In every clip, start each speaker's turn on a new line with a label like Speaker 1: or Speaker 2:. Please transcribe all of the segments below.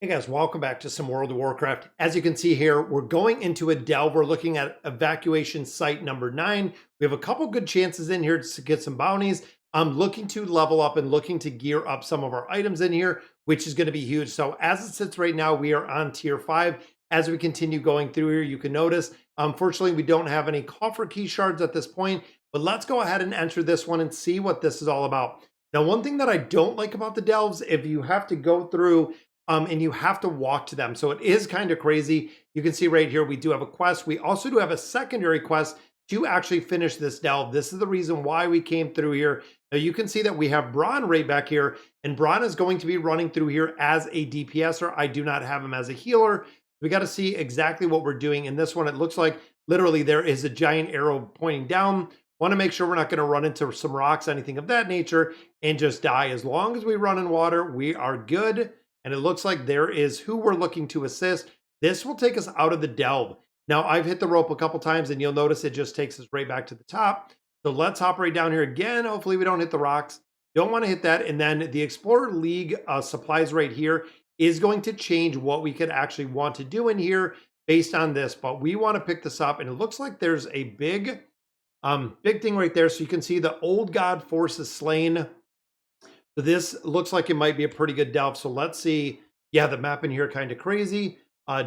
Speaker 1: Hey guys, welcome back to some World of Warcraft. As you can see here, we're going into a delve. We're looking at evacuation site number 9. We have a couple good chances in here to get some bounties. I'm looking to level up and looking to gear up some of our items in here, which is going to be huge. So as it sits right now, we are on tier 5. As we continue going through here, you can notice, unfortunately, we don't have any coffer key shards at this point, but let's go ahead and enter this one and see what this is all about. Now, one thing that I don't like about the delves, if you have to go through and you have to walk to them. So it is kind of crazy. You can see right here, we do have a quest. We also do have a secondary quest to actually finish this delve. This is the reason why we came through here. Now you can see that we have Braun right back here, and Braun is going to be running through here as a DPSer. I do not have him as a healer. We got to see exactly what we're doing in this one. It looks like literally there is a giant arrow pointing down. Want to make sure we're not going to run into some rocks, anything of that nature, and just die. As long as we run in water, we are good. And it looks like there is who we're looking to assist. This will take us out of the delve. Now, I've hit the rope a couple times, and you'll notice it just takes us right back to the top. So let's hop right down here again. Hopefully we don't hit the rocks. Don't want to hit that. And then the Explorer League supplies right here is going to change what we could actually want to do in here based on this. But we want to pick this up, and it looks like there's a big thing right there. So you can see the old god forces slain. So this looks like it might be a pretty good delve. So let's see. Yeah, the map in here kind of crazy.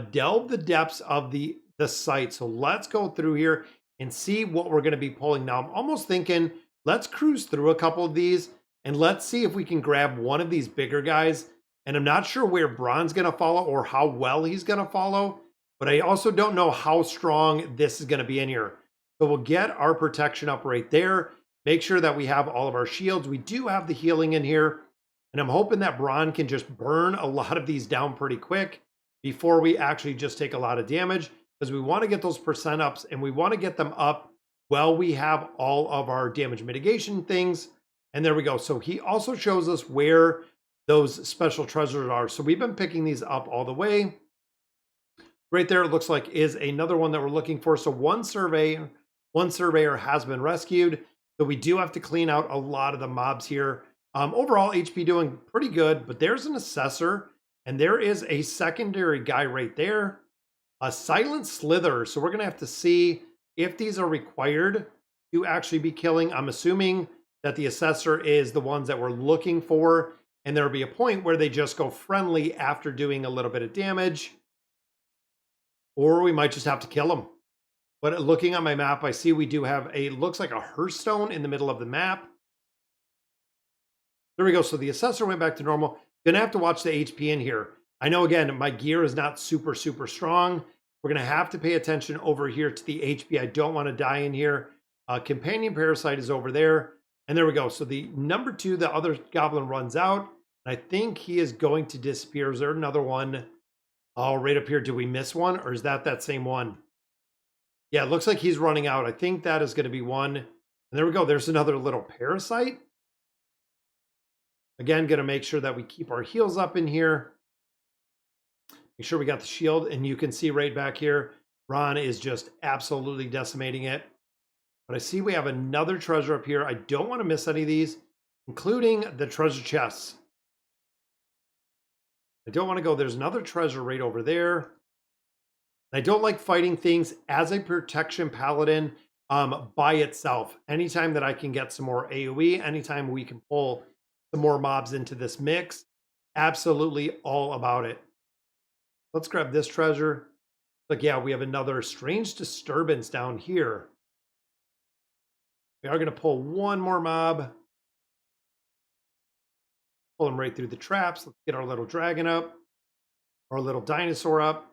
Speaker 1: Delve the depths of the site. So let's go through here and see what we're going to be pulling. Now I'm almost thinking let's cruise through a couple of these and let's see if we can grab one of these bigger guys. And I'm not sure where Braun's going to follow or how well he's going to follow, but I also don't know how strong this is going to be in here. So we'll get our protection up right there. Make sure that we have all of our shields. We do have the healing in here. And I'm hoping that Braun can just burn a lot of these down pretty quick before we actually just take a lot of damage. Because we want to get those percent ups and we want to get them up while we have all of our damage mitigation things. And there we go. So he also shows us where those special treasures are. So we've been picking these up all the way. Right there, it looks like is another one that we're looking for. So one surveyor has been rescued. So we do have to clean out a lot of the mobs here. Overall, HP doing pretty good, but there's an assessor, and there is a secondary guy right there. A silent slither. So we're going to have to see if these are required to actually be killing. I'm assuming that the assessor is the ones that we're looking for, and there'll be a point where they just go friendly after doing a little bit of damage. Or we might just have to kill them. But looking on my map, I see we do have looks like a hearthstone in the middle of the map. There we go. So the assessor went back to normal. Gonna have to watch the HP in here. I know, again, my gear is not super strong. We're gonna have to pay attention over here to the HP. I don't want to die in here. Companion Parasite is over there. And there we go. So the number 2, the other goblin runs out. And I think he is going to disappear. Is there another one? Oh, right up here. Did we miss one? Or is that same one? Yeah, it looks like he's running out. I think that is going to be one. And there we go. There's another little parasite. Again, going to make sure that we keep our heals up in here. Make sure we got the shield. And you can see right back here, Ron is just absolutely decimating it. But I see we have another treasure up here. I don't want to miss any of these, including the treasure chests. I don't want to go. There's another treasure right over there. I don't like fighting things as a protection paladin by itself. Anytime that I can get some more AoE, anytime we can pull some more mobs into this mix, absolutely all about it. Let's grab this treasure. Look, yeah, we have another strange disturbance down here. We are going to pull one more mob. Pull him right through the traps. Let's get our little dragon up, our little dinosaur up.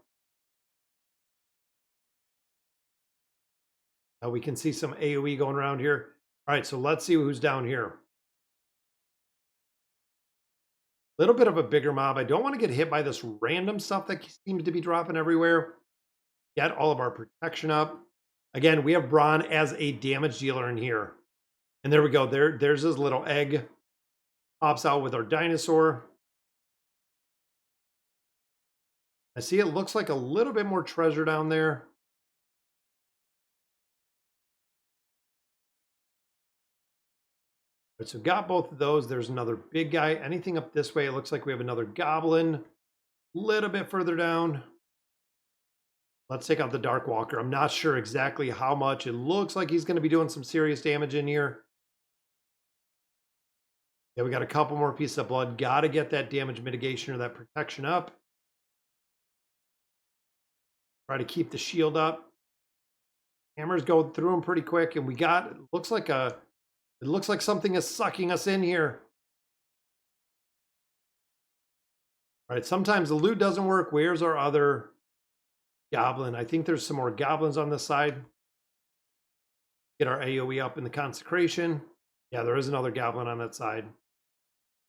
Speaker 1: We can see some AoE going around here. All right, so let's see who's down here. A little bit of a bigger mob. I don't want to get hit by this random stuff that seems to be dropping everywhere. Get all of our protection up. Again, we have Braun as a damage dealer in here. And there we go. There's his little egg. Pops out with our dinosaur. I see it looks like a little bit more treasure down there. So got both of those. There's another big guy. Anything up this way? It looks like we have another goblin. little bit further down. Let's take out the Dark Walker. I'm not sure exactly how much. It looks like he's going to be doing some serious damage in here. Yeah, we got a couple more pieces of blood. Got to get that damage mitigation or that protection up. Try to keep the shield up. Hammers go through them pretty quick, and we got, it looks like something is sucking us in here. All right, sometimes the loot doesn't work. Where's our other goblin? I think there's some more goblins on this side. Get our AoE up in the consecration. Yeah, there is another goblin on that side.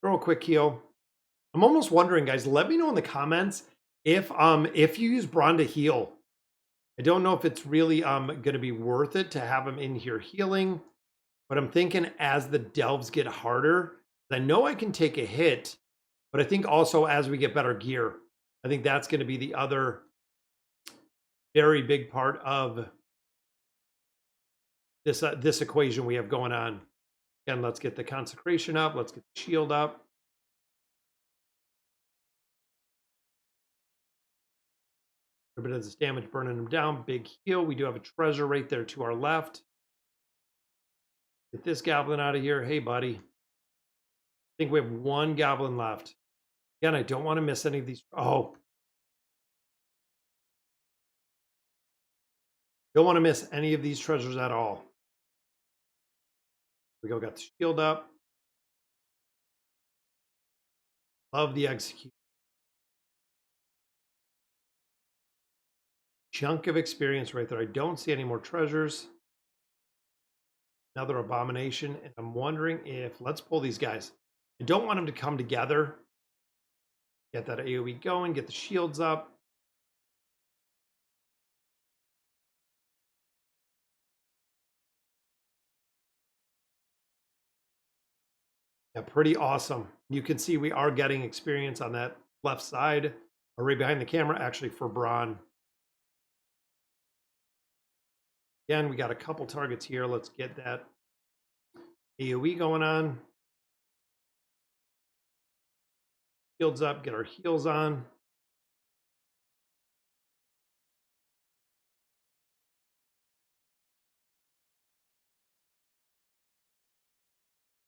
Speaker 1: Throw a quick heal. I'm almost wondering, guys, let me know in the comments if you use Braun to heal. I don't know if it's really going to be worth it to have him in here healing, but I'm thinking as the delves get harder, I know I can take a hit, but I think also as we get better gear, I think that's going to be the other very big part of this equation we have going on. Again, let's get the consecration up. Let's get the shield up. A bit of this damage burning him down. Big heal. We do have a treasure right there to our left. Get this goblin out of here. Hey, buddy. I think we have one goblin left. Again, I don't want to miss any of these. Oh. Don't want to miss any of these treasures at all. We go, got the shield up. Love the execute. Chunk of experience right there. I don't see any more treasures. Another abomination. And I'm wondering if, let's pull these guys. I don't want them to come together. Get that AoE going, get the shields up. Yeah, pretty awesome. You can see we are getting experience on that left side, or right behind the camera, actually, for Braun. Again, we got a couple targets here. Let's get that AoE going on. Shields up, get our heals on.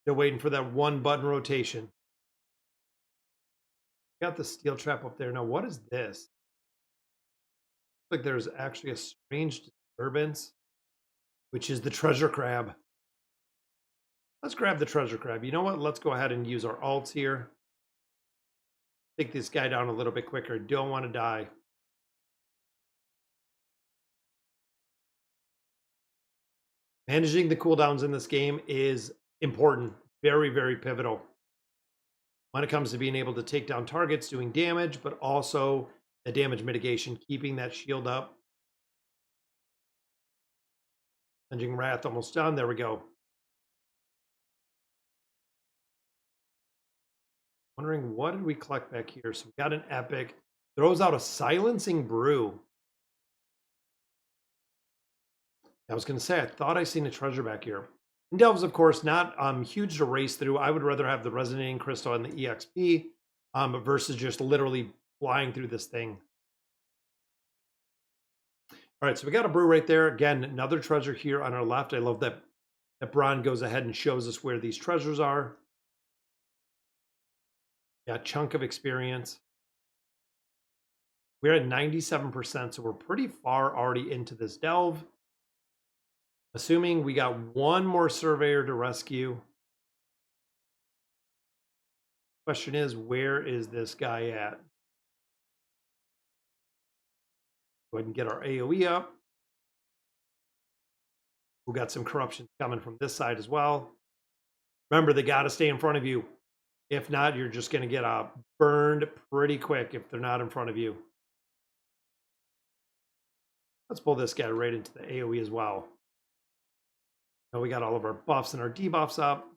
Speaker 1: Still waiting for that one button rotation. Got the steel trap up there. Now, what is this? Looks like there's actually a strange disturbance, which is the treasure crab. Let's grab the treasure crab. You know what? Let's go ahead and use our alts here. Take this guy down a little bit quicker. Don't want to die. Managing the cooldowns in this game is important. Very, very pivotal when it comes to being able to take down targets, doing damage, but also the damage mitigation, keeping that shield up. Plunging Wrath almost done. There we go. Wondering what did we collect back here? So we got an epic. Throws out a silencing brew. I was going to say, I thought I seen a treasure back here. And delves, of course, not huge to race through. I would rather have the resonating crystal and the EXP versus just literally flying through this thing. All right, so we got a brew right there. Again, another treasure here on our left. I love that Braun goes ahead and shows us where these treasures are. Yeah, chunk of experience. We're at 97%, so we're pretty far already into this delve. Assuming we got one more surveyor to rescue. Question is, where is this guy at? Go ahead and get our AoE up. We got some corruption coming from this side as well. Remember, they got to stay in front of you. If not, you're just going to get burned pretty quick if they're not in front of you. Let's pull this guy right into the AoE as well. Now we got all of our buffs and our debuffs up.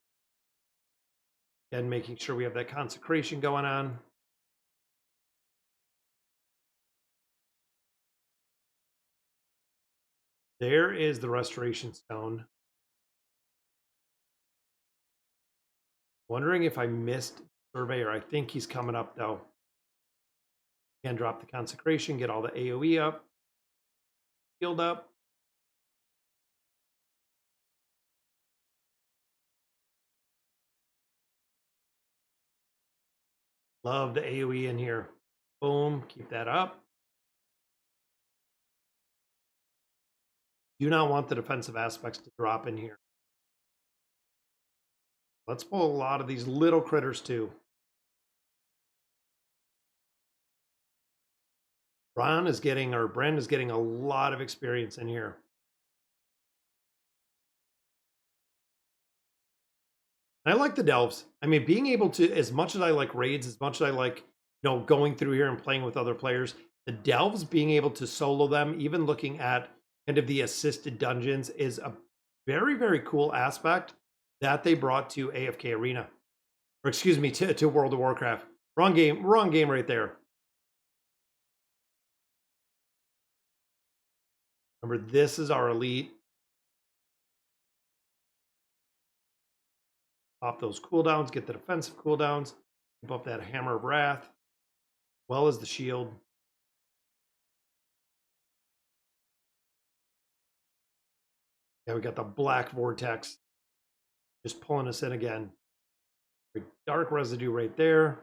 Speaker 1: And making sure we have that consecration going on. There is the restoration stone. Wondering if I missed Surveyor. I think he's coming up though. And drop the consecration, get all the AoE up, healed up. Love the AoE in here. Boom, keep that up. Do not want the defensive aspects to drop in here. Let's pull a lot of these little critters too. Brand is getting a lot of experience in here. And I like the delves. I mean, being able to, as much as I like raids, as much as I like, going through here and playing with other players, the delves, being able to solo them, even looking at kind of the assisted dungeons, is a very, very cool aspect that they brought to AFK Arena. Or excuse me, to World of Warcraft. Wrong game right there. Remember, this is our elite. Pop those cooldowns, get the defensive cooldowns, keep up that Hammer of Wrath, well as the shield. Yeah, we got the Black Vortex just pulling us in again. Dark Residue right there.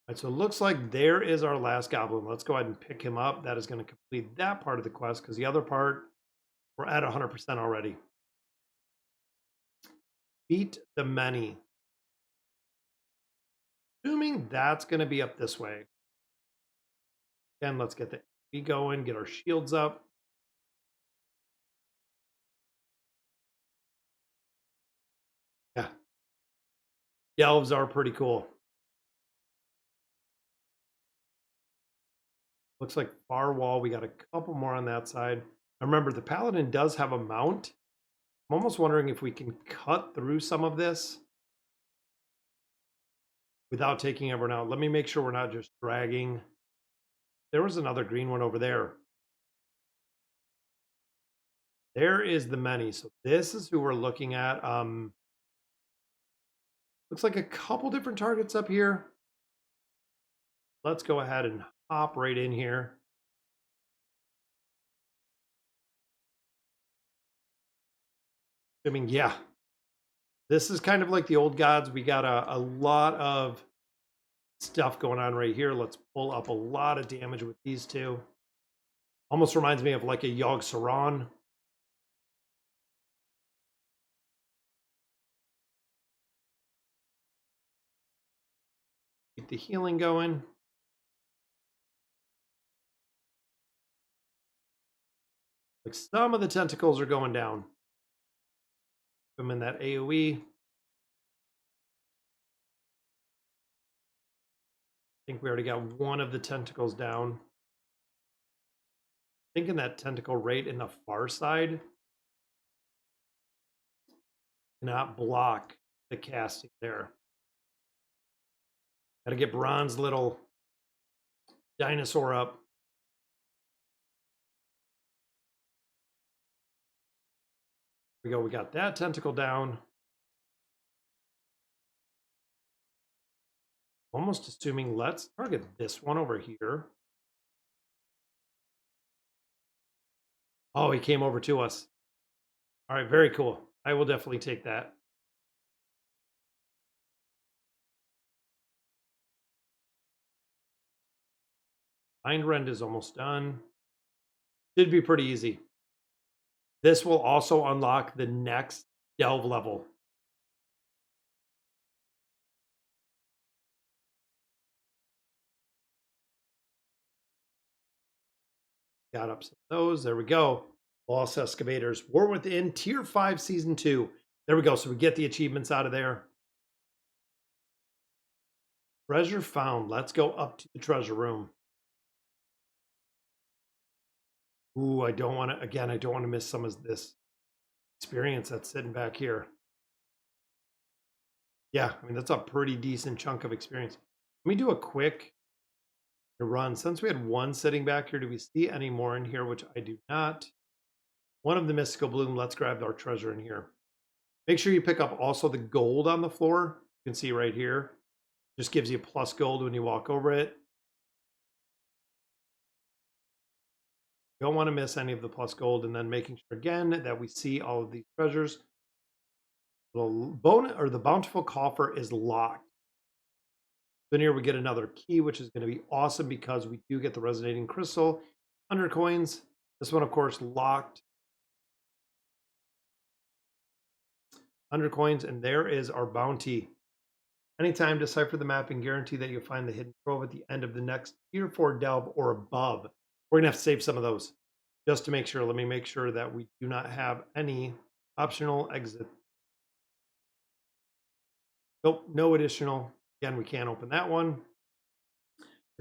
Speaker 1: All right, so it looks like there is our last goblin. Let's go ahead and pick him up. That is going to complete that part of the quest, because the other part, we're at 100% already. Beat the many. Assuming that's going to be up this way. Again, let's get the AP going, get our shields up. Yeah. Delves are pretty cool. Looks like far wall. We got a couple more on that side. I remember the Paladin does have a mount. I'm almost wondering if we can cut through some of this without taking everyone out. Let me make sure we're not just dragging. There was another green one over there. There is the many. So this is who we're looking at. Looks like a couple different targets up here. Let's go ahead and hop right in here. I mean, yeah. This is kind of like the old gods. We got a lot of stuff going on right here. Let's pull up a lot of damage with these two. Almost reminds me of like a Yogg Saron. Keep the healing going. Like some of the tentacles are going down. Put them in that AoE. I think we already got one of the tentacles down. Thinking that tentacle right in the far side cannot block the casting there. Gotta get Bronze little dinosaur up. Here we go, we got that tentacle down. Almost assuming, let's target this one over here. Oh, he came over to us. All right, very cool. I will definitely take that. Mind Rend is almost done. Should be pretty easy. This will also unlock the next delve level. Got up some of those. There we go. Lost Excavators. War Within Tier 5 Season 2. There we go. So we get the achievements out of there. Treasure found. Let's go up to the treasure room. Ooh, I don't want to miss some of this experience that's sitting back here. Yeah, I mean, that's a pretty decent chunk of experience. Let me do a quick run. Since we had one sitting back here, do we see any more in here? Which I do not. One of the mystical bloom. Let's grab our treasure in here. Make sure you pick up also the gold on the floor. You can see right here. Just gives you plus gold when you walk over it. Don't want to miss any of the plus gold, and then making sure again that we see all of these treasures. The bone or the bountiful coffer is locked. Then here we get another key, which is going to be awesome because we do get the resonating crystal, 100 coins. This one, of course, locked. 100 coins, and there is our bounty. Anytime, decipher the map and guarantee that you'll find the hidden trove at the end of the next tier 4 delve or above. We're going to have to save some of those just to make sure. Let me make sure that we do not have any optional exit. Nope, no additional. Again, we can't open that one.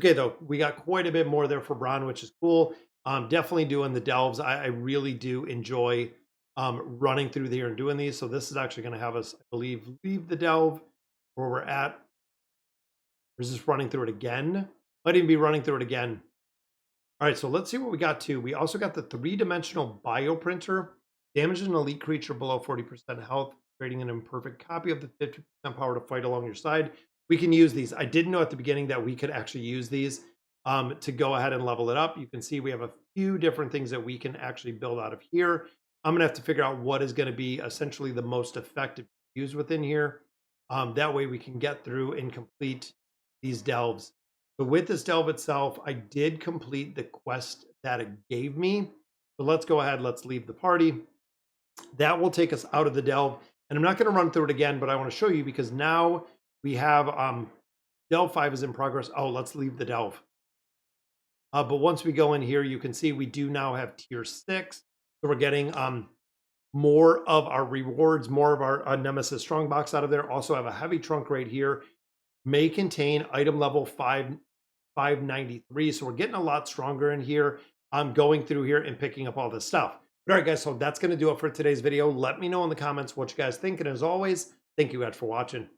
Speaker 1: Okay, though, we got quite a bit more there for Bron, which is cool. Definitely doing the delves. I really do enjoy running through here and doing these. So this is actually going to have us, I believe, leave the delve where we're at. Or is this running through it again? Might even be running through it again. All right, so let's see what we got too. We also got the 3-dimensional bioprinter. Damage an elite creature below 40% health, creating an imperfect copy of the 50% power to fight along your side. We can use these. I didn't know at the beginning that we could actually use these to go ahead and level it up. You can see we have a few different things that we can actually build out of here. I'm going to have to figure out what is going to be essentially the most effective to use within here. That way we can get through and complete these delves. So with this delve itself, I did complete the quest that it gave me. So let's go ahead. Let's leave the party. That will take us out of the delve. And I'm not going to run through it again, but I want to show you because now we have delve 5 is in progress. Oh, let's leave the delve. But once we go in here, you can see we do now have tier 6. So we're getting more of our rewards, more of our Nemesis Strongbox out of there. Also have a heavy trunk right here. May contain item level 593. So we're getting a lot stronger in here. I'm going through here and picking up all this stuff. All right, guys, so that's going to do it for today's video. Let me know in the comments what you guys think. And as always, thank you guys for watching.